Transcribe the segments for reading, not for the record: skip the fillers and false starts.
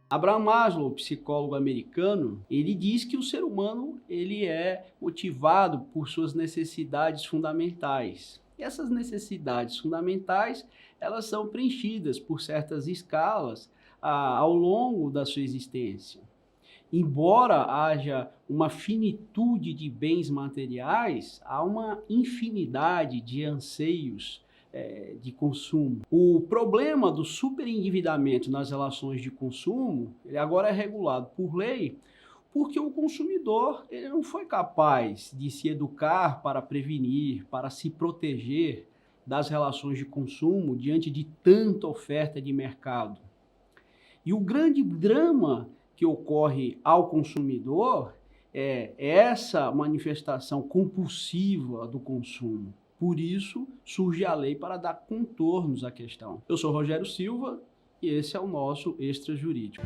Abraham Maslow, psicólogo americano, ele diz que o ser humano ele é motivado por suas necessidades fundamentais. E essas necessidades fundamentais, elas são preenchidas por certas escalas ao longo da sua existência. Embora haja uma finitude de bens materiais, há uma infinidade de anseios de consumo. O problema do superendividamento nas relações de consumo, ele agora é regulado por lei, porque o consumidor ele não foi capaz de se educar para prevenir, para se proteger das relações de consumo diante de tanta oferta de mercado. E o grande drama que ocorre ao consumidor é essa manifestação compulsiva do consumo. Por isso, surge a lei para dar contornos à questão. Eu sou Rogério Silva e esse é o nosso Extra Jurídico.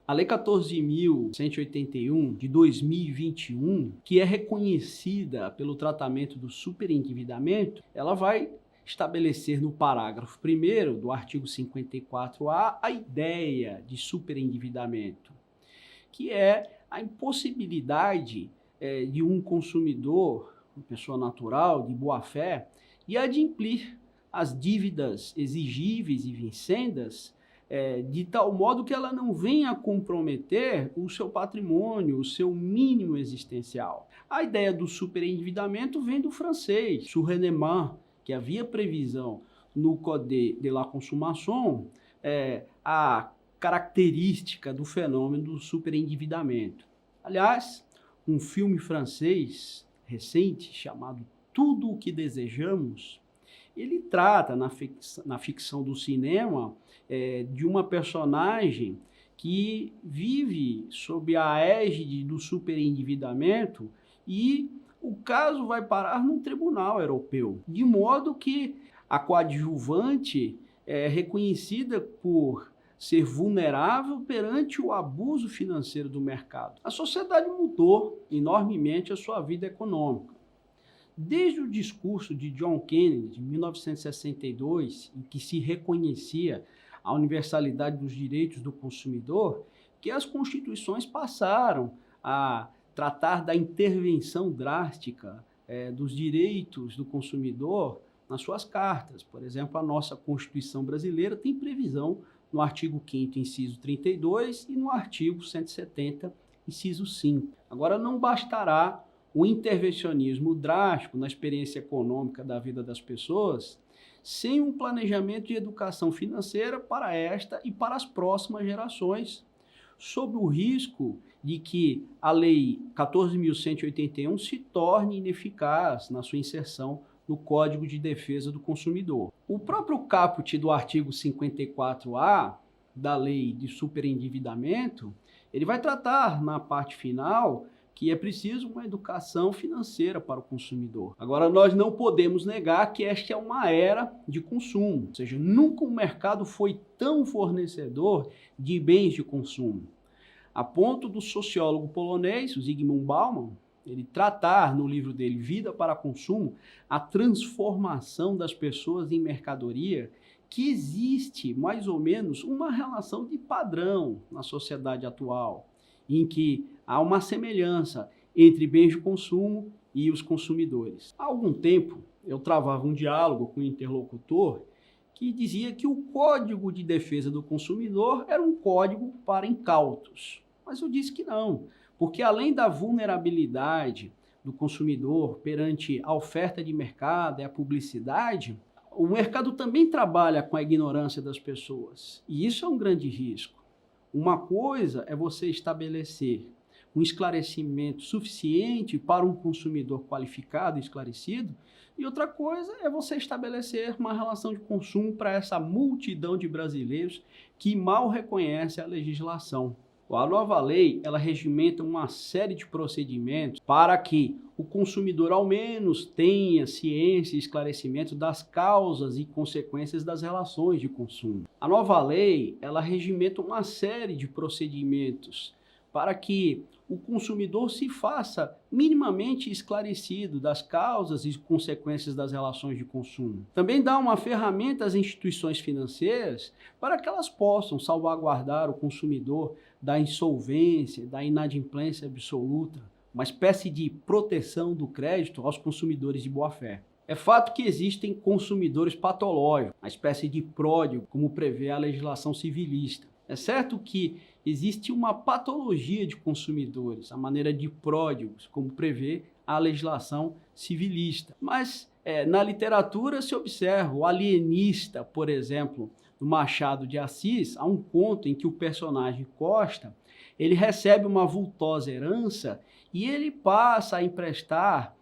A Lei 14.181 de 2021, que é reconhecida pelo tratamento do superendividamento, ela vai estabelecer no parágrafo 1º do artigo 54A a ideia de superendividamento, que é a impossibilidade de um consumidor, uma pessoa natural, de boa-fé, de adimplir as dívidas exigíveis e vincendas de tal modo que ela não venha a comprometer o seu patrimônio, o seu mínimo existencial. A ideia do superendividamento vem do francês, Surennement, que havia previsão no Code de la Consommation, a característica do fenômeno do superendividamento. Aliás, um filme francês recente chamado Tudo o que Desejamos, ele trata na ficção do cinema de uma personagem que vive sob a égide do superendividamento e o caso vai parar num tribunal europeu, de modo que a coadjuvante é reconhecida por ser vulnerável perante o abuso financeiro do mercado. A sociedade mudou enormemente a sua vida econômica. Desde o discurso de John Kennedy, de 1962, em que se reconhecia a universalidade dos direitos do consumidor, que as constituições passaram a tratar da intervenção drástica dos direitos do consumidor nas suas cartas. Por exemplo, a nossa Constituição brasileira tem previsão no artigo 5º, inciso 32, e no artigo 170, inciso 5. Agora, não bastará o intervencionismo drástico na experiência econômica da vida das pessoas sem um planejamento de educação financeira para esta e para as próximas gerações, sob o risco de que a Lei 14.181 se torne ineficaz na sua inserção no Código de Defesa do Consumidor. O próprio caput do artigo 54A da Lei de Superendividamento, ele vai tratar na parte final que é preciso uma educação financeira para o consumidor. Agora, nós não podemos negar que esta é uma era de consumo, ou seja, nunca o mercado foi tão fornecedor de bens de consumo. A ponto do sociólogo polonês, Zygmunt Bauman, ele tratar no livro dele, Vida para Consumo, a transformação das pessoas em mercadoria, que existe mais ou menos uma relação de padrão na sociedade atual, em que há uma semelhança entre bens de consumo e os consumidores. Há algum tempo, eu travava um diálogo com um interlocutor que dizia que o Código de Defesa do Consumidor era um código para incautos. Mas eu disse que não, porque além da vulnerabilidade do consumidor perante a oferta de mercado e a publicidade, o mercado também trabalha com a ignorância das pessoas. E isso é um grande risco. Uma coisa é você estabelecer um esclarecimento suficiente para um consumidor qualificado e esclarecido, e outra coisa é você estabelecer uma relação de consumo para essa multidão de brasileiros que mal reconhece a legislação. A nova lei, ela regimenta uma série de procedimentos para que o consumidor ao menos tenha ciência e esclarecimento das causas e consequências das relações de consumo. A nova lei, ela regimenta uma série de procedimentos para que o consumidor se faça minimamente esclarecido das causas e consequências das relações de consumo. Também dá uma ferramenta às instituições financeiras para que elas possam salvaguardar o consumidor da insolvência, da inadimplência absoluta, uma espécie de proteção do crédito aos consumidores de boa-fé. É fato que existem consumidores patológicos, uma espécie de pródigo, como prevê a legislação civilista. É certo que existe uma patologia de consumidores, a maneira de pródigos, como prevê a legislação civilista. Mas na literatura se observa o alienista, por exemplo, do Machado de Assis, há um conto em que o personagem Costa, ele recebe uma vultosa herança e ele passa a emprestar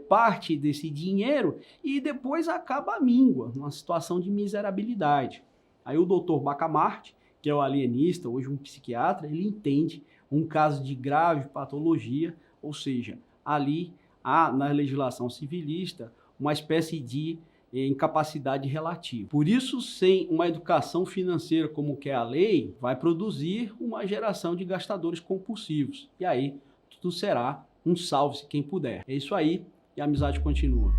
parte desse dinheiro e depois acaba a míngua, numa situação de miserabilidade. Aí o doutor Bacamarte, que é o alienista, hoje um psiquiatra, ele entende um caso de grave patologia, ou seja, ali há na legislação civilista uma espécie de incapacidade relativa. Por isso, sem uma educação financeira como quer a lei, vai produzir uma geração de gastadores compulsivos. E aí tudo será um salve-se quem puder. É isso aí e a amizade continua.